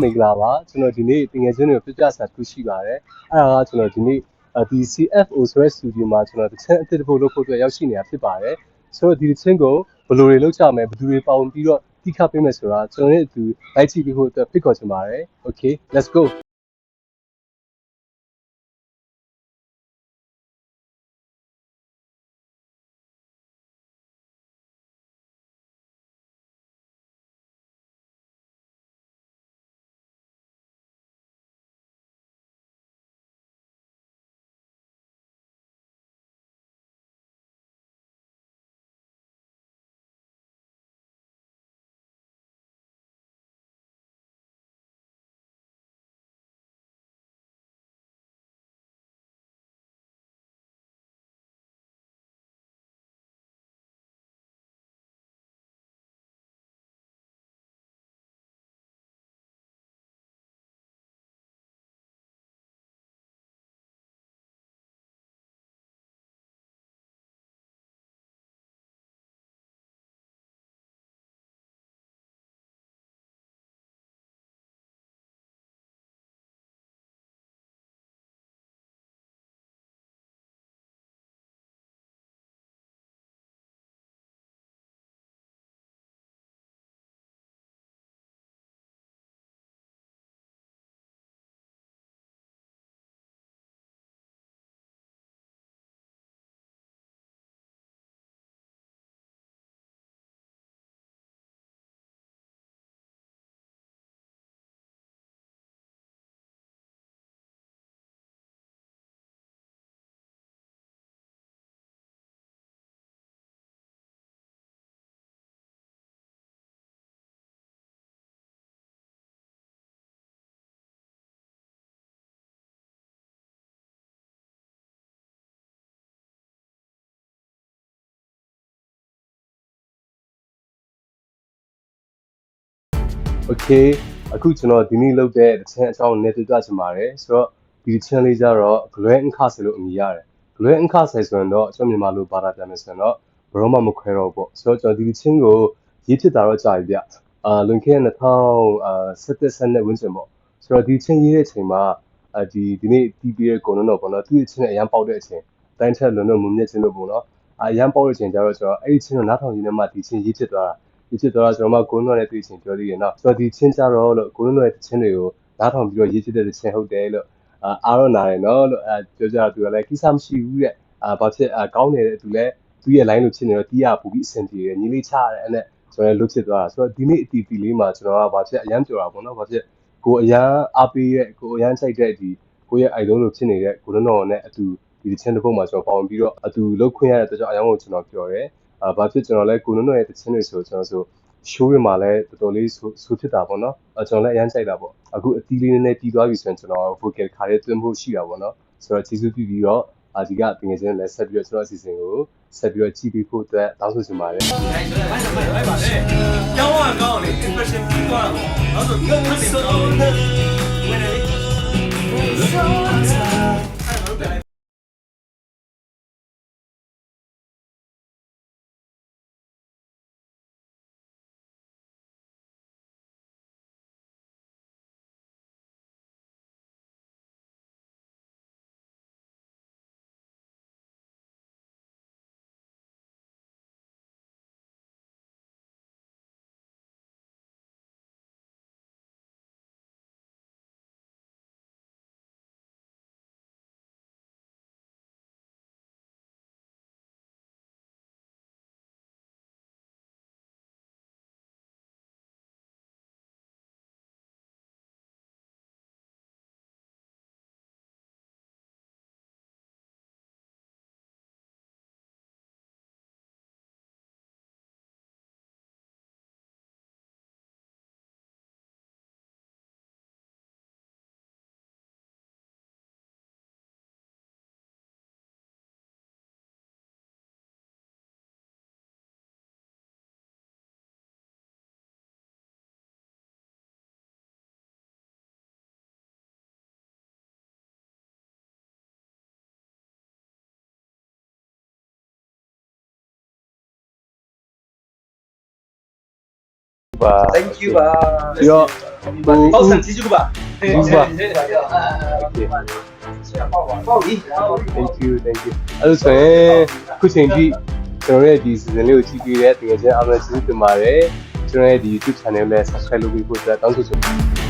မင်္ဂလာပါကျွန်တော်ဒီနေ့တင်ငယ်ချင်းတွေကိုပြပြစာတစ်ခုရှိပါတယ်အဲ့ဒါကကျွန်တော်ဒီနေ့ဒီ CFO ဆိုတဲ့ studio မှာကျွန်တော်တစ်ချက်အသစ်တစ်ပုတ်လုပ်ဖို့အတွက်ရောက်ရှိနေတာဖြစ်ပါတယ်ဆိုတော့ဒီတစ်ချင်းကိုဘယ်လိုတွေလုပ်ကြမလဲဘယ်သူတွေပေါဝင်ပြီးတော့တိခတ်ပေးမယ်ဆိုတာကျွန်တော်နဲ့အတူလိုက်ကြည့်ပေးဖို့အတွက်ဖိတ်ခေါ်ချင်ပါတယ် Okay let's go Okay အခုကျွန်တော်ဒီနေ့လုပ်တဲ့တစ်ချမ်းအကြောင်းနဲ့ပြပြချင်ပါတယ်ဆိုတော့ဒီချမ်းလေးကြတော့ Glen and Castle လို့အမည်ရတယ် Glen and Castle ဆိုရင်တော့ကျွန်တော်မြန်မာလိုဘာသာပြန်မယ်ဆိုရင်တော့ဘရောမမခွဲတော့ပေါ့ဆိုတော့ကျွန်တော်ဒီချင်းကိုရေးဖြစ်တာတော့ကြာပြီဗျလွန်ခဲ့တဲ့2017 ဝန်းကျင်ပေါ့ဆိုတော့ဒီချင်းရေးတဲ့အချိန်မှာဒီနေ့တီးပြီးတဲ့ကိုတော့ပေါ့နော်သူ့ရဲ့ချင်းနဲ့အရန်ပေါက်တဲ့အချိန်တိုင်းထက်လွန်တော့မမြင့်ချင်းလို့ပေါ့နော်အရန်ပေါက်တဲ့အချိန်ကျတော့ကျွန်တော်အဲ့ဒီချင်းကိုနားထောင်ရင်းနဲ့မှဒီချင်းရေးဖြစ်သွားတာဒီဖြစ်သွားတာကျွန်တော်မှကိုလွန်းနဲ့တွေ့ချင်းပြောသေးတယ်နော်ဆိုတော့ဒီချင်းကြတော့လို့ကိုလွန်းရဲ့ချင်းတွေကိုနားထောင်ပြီးတော့ရေးဖြစ်တဲ့ချင်းဟုတ်တယ်လို့အားတော့နားတယ်နော်လို့ပြောကြတော့သူကလည်းကိစ္စမရှိဘူးတဲ့ဘာဖြစ်ကောင်းတယ်တဲ့သူလည်းသူ့ရဲ့ line လို့ဖြစ်နေတော့တီးရပူပြီးအဆင်ပြေတယ်ညီလေးချရတယ်အဲ့နဲ့ကျွန်တော်လည်းလွတ်ဖြစ်သွားတာဆိုတော့ဒီနေ့အတီးတီလေးမှာကျွန်တော်ကဘာဖြစ်အရန်ပြောတာပေါ့နော်ဘာဖြစ်ကိုအရန်အားပေးရဲ့ကိုအရန်ဆိုင်တဲ့ဒီကိုရဲ့ idol လို့ဖြစ်နေတဲ့ကိုလွန်းတော်နဲ့အတူဒီချင်းတစ်ပုတ်မှာကျွန်တော်ပေါဝင်ပြီးတော့အတူလုတ်ခွင့်ရတဲ့အတွက်ကြောင့်အရန်ကိုကျွန်တော်ပြောတယ်ဘာဖြစ်ကျွန်တော်လည်းကိုလွန်းတော်ရဲ့တချင်းတွေဆိုကျွန်တော်ဆို show ရမှာလည်းတော်တော်လေးဆိုဖြစ်တာပေါ့နော်ကျွန်တော်လည်းအရန်ကြိုက်တာပေါ့အခုအတီးလေးနည်းနည်းပြီးသွားပြီဆိုရင်ကျွန်တော် vocal ခါလေးသွင်းဖို့ရှိတာပေါ့နော်ဆိုတော့ကျေးဇူးပြုပြီးတော့ဒီကတင်ငယ်ချင်းလည်းဆက်ပြီးတော့ကျွန်တော်အစီအစဉ်ကိုဆက်ပြီးတော့ကြည့်ပေးဖို့အတွက်တောင်းဆိုချင်ပါတယ်လိုက်ပါလေကျောင်းကကောင်းလေ impression ပြီးသွားတာပေါ့နောက်ဆိုဒီကနေ့ဆိုတော့ဝင်နေ ပါ Thank you ပါ ပြီးတော့ ပေါ့ဆန်ကြီးကျူပါ ကျေးဇူးပါ ပေါ့ဒီ thank you အဲ့လိုဆိုရင်ခုချိန်ထိကျွန်တော်ရဲ့ဒီ season လေးကိုကြည့်ပြီးတဲ့တကယ်ချင်းအားလုံးကျေးဇူးတင်ပါတယ်ကျွန်တော်ရဲ့ဒီ YouTube channel လေး subscribe လုပ်ပြီးဖို့အတွက်တောင်းဆိုချင်ပါတယ်